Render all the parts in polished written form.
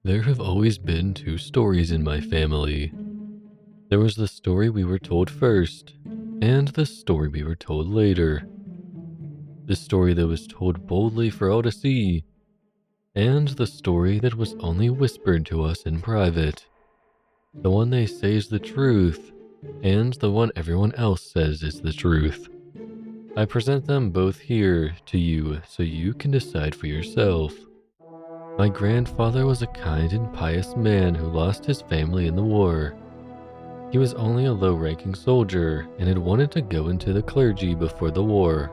There have always been two stories in my family. There was the story we were told first, and the story we were told later. The story that was told boldly for all to see, and the story that was only whispered to us in private. The one they say is the truth, and the one everyone else says is the truth. I present them both here to you so you can decide for yourself. My grandfather was a kind and pious man who lost his family in the war. He was only a low-ranking soldier and had wanted to go into the clergy before the war.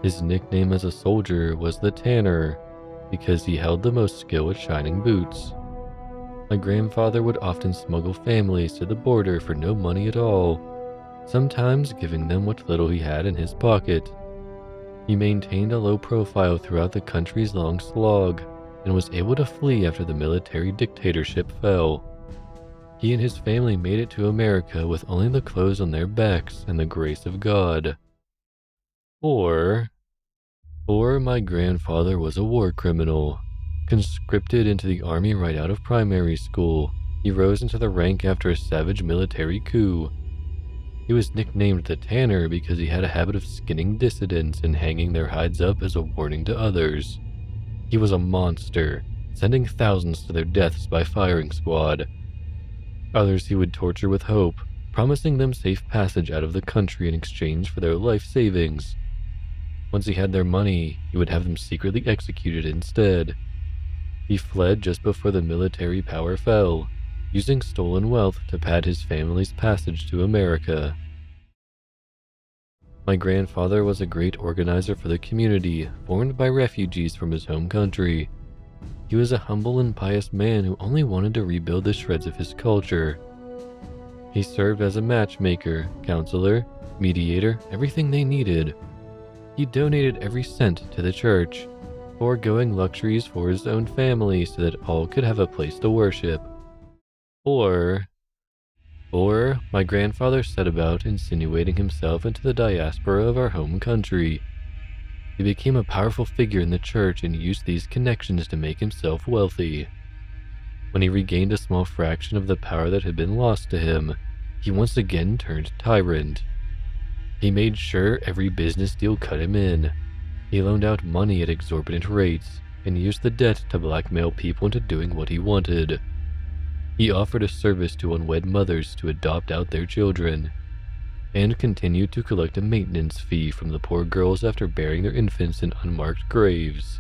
His nickname as a soldier was the Tanner because he held the most skill at shining boots. My grandfather would often smuggle families to the border for no money at all, sometimes giving them what little he had in his pocket. He maintained a low profile throughout the country's long slog and was able to flee after the military dictatorship fell. He and his family made it to America with only the clothes on their backs and the grace of God. Or my grandfather was a war criminal. Conscripted into the army right out of primary school, he rose into the rank after a savage military coup. He was nicknamed the Tanner because he had a habit of skinning dissidents and hanging their hides up as a warning to others. He was a monster, sending thousands to their deaths by firing squad. Others he would torture with hope, promising them safe passage out of the country in exchange for their life savings. Once he had their money, he would have them secretly executed instead. He fled just before the military power fell, using stolen wealth to pad his family's passage to America. My grandfather was a great organizer for the community, formed by refugees from his home country. He was a humble and pious man who only wanted to rebuild the shreds of his culture. He served as a matchmaker, counselor, mediator, everything they needed. He donated every cent to the church, foregoing luxuries for his own family so that all could have a place to worship. Or my grandfather set about insinuating himself into the diaspora of our home country. He became a powerful figure in the church and used these connections to make himself wealthy. When he regained a small fraction of the power that had been lost to him, he once again turned tyrant. He made sure every business deal cut him in. He loaned out money at exorbitant rates and used the debt to blackmail people into doing what he wanted. He offered a service to unwed mothers to adopt out their children, and continued to collect a maintenance fee from the poor girls after burying their infants in unmarked graves.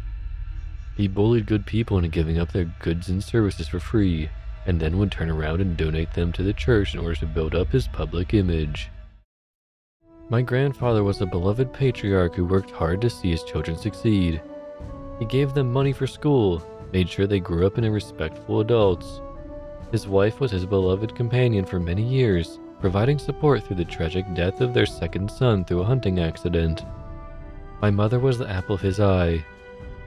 He bullied good people into giving up their goods and services for free, and then would turn around and donate them to the church in order to build up his public image. My grandfather was a beloved patriarch who worked hard to see his children succeed. He gave them money for school, made sure they grew up into respectful adults. His wife was his beloved companion for many years, providing support through the tragic death of their second son through a hunting accident. My mother was the apple of his eye.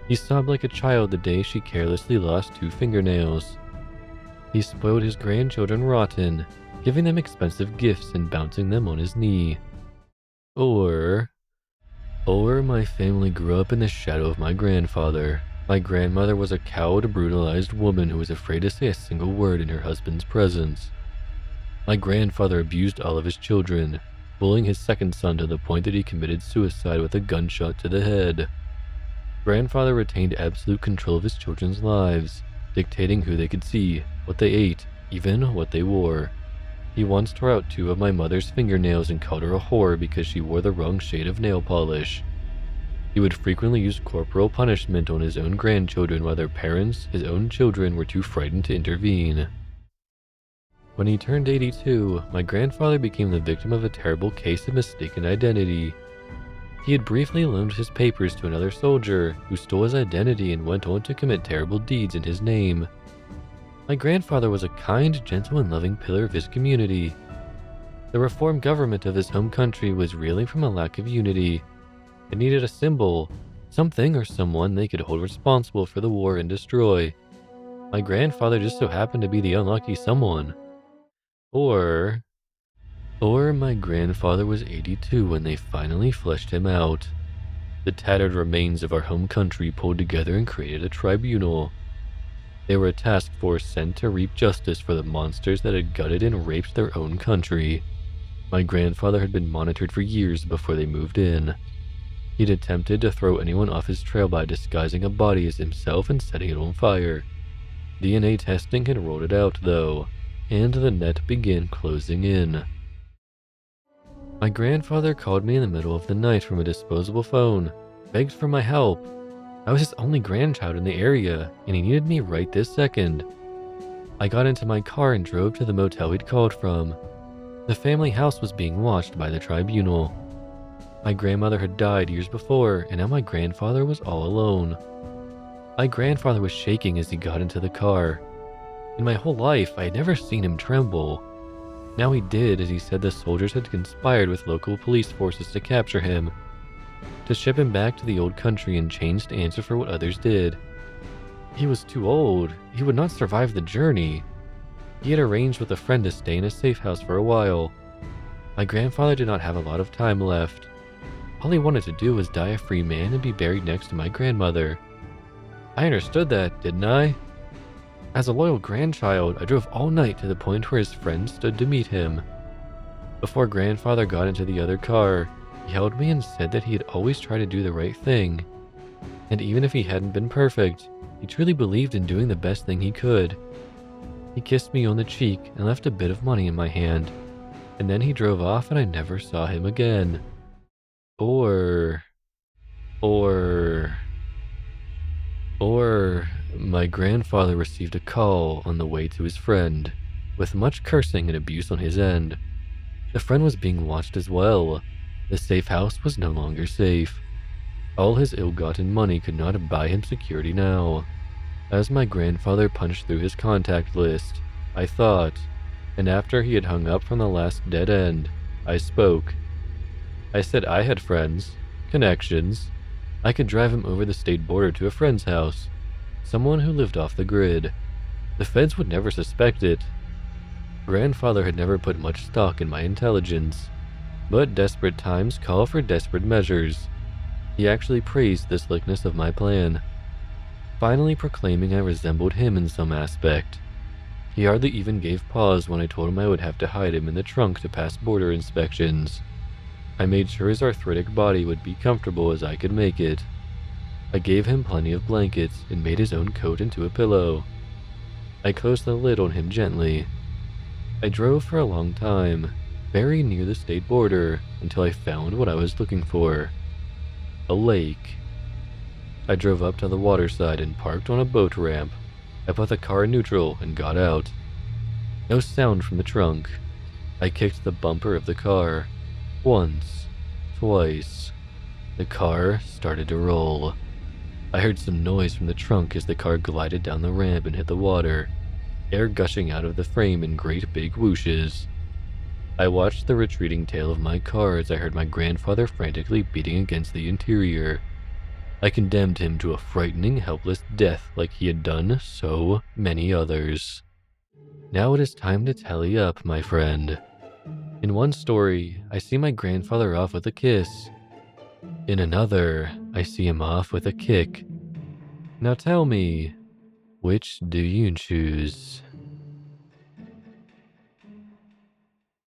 He sobbed like a child the day she carelessly lost 2 fingernails. He spoiled his grandchildren rotten, giving them expensive gifts and bouncing them on his knee. Or my family grew up in the shadow of my grandfather. My grandmother was a cowed, brutalized woman who was afraid to say a single word in her husband's presence. My grandfather abused all of his children, bullying his second son to the point that he committed suicide with a gunshot to the head. Grandfather retained absolute control of his children's lives, dictating who they could see, what they ate, even what they wore. He once tore out 2 of my mother's fingernails and called her a whore because she wore the wrong shade of nail polish. He would frequently use corporal punishment on his own grandchildren while their parents, his own children, were too frightened to intervene. When he turned 82, my grandfather became the victim of a terrible case of mistaken identity. He had briefly loaned his papers to another soldier, who stole his identity and went on to commit terrible deeds in his name. My grandfather was a kind, gentle, and loving pillar of his community. The reform government of his home country was reeling from a lack of unity. It needed a symbol, something or someone they could hold responsible for the war and destroy. My grandfather just so happened to be the unlucky someone. Or my grandfather was 82 when they finally fleshed him out. The tattered remains of our home country pulled together and created a tribunal. They were a task force sent to reap justice for the monsters that had gutted and raped their own country. My grandfather had been monitored for years before they moved in. He'd attempted to throw anyone off his trail by disguising a body as himself and setting it on fire. DNA testing had rolled it out, though, and the net began closing in. My grandfather called me in the middle of the night from a disposable phone, begged for my help. I was his only grandchild in the area, and he needed me right this second. I got into my car and drove to the motel he'd called from. The family house was being watched by the tribunal. My grandmother had died years before, and now my grandfather was all alone. My grandfather was shaking as he got into the car. In my whole life, I had never seen him tremble. Now he did, as he said the soldiers had conspired with local police forces to capture him, to ship him back to the old country and change to answer for what others did. He was too old. He would not survive the journey. He had arranged with a friend to stay in a safe house for a while. My grandfather did not have a lot of time left. All he wanted to do was die a free man and be buried next to my grandmother. I understood that, didn't I? As a loyal grandchild, I drove all night to the point where his friend stood to meet him. Before grandfather got into the other car, he held me and said that he had always tried to do the right thing. And even if he hadn't been perfect, he truly believed in doing the best thing he could. He kissed me on the cheek and left a bit of money in my hand. And then he drove off and I never saw him again. Or my grandfather received a call on the way to his friend, with much cursing and abuse on his end. The friend was being watched as well. The safe house was no longer safe. All his ill-gotten money could not buy him security now. As my grandfather punched through his contact list, I thought, and after he had hung up from the last dead end, I spoke. I said I had friends, connections. I could drive him over the state border to a friend's house, someone who lived off the grid. The feds would never suspect it. Grandfather had never put much stock in my intelligence, but desperate times call for desperate measures. He actually praised the slickness of my plan, finally proclaiming I resembled him in some aspect. He hardly even gave pause when I told him I would have to hide him in the trunk to pass border inspections. I made sure his arthritic body would be comfortable as I could make it. I gave him plenty of blankets and made his own coat into a pillow. I closed the lid on him gently. I drove for a long time, very near the state border, until I found what I was looking for. A lake. I drove up to the waterside and parked on a boat ramp. I put the car in neutral and got out. No sound from the trunk. I kicked the bumper of the car. Once, twice. The car started to roll. I heard some noise from the trunk as the car glided down the ramp and hit the water, air gushing out of the frame in great big whooshes. I watched the retreating tail of my car as I heard my grandfather frantically beating against the interior. I condemned him to a frightening, helpless death like he had done so many others. Now it is time to tally up, my friend. In one story, I see my grandfather off with a kiss. In another, I see him off with a kick. Now tell me, which do you choose?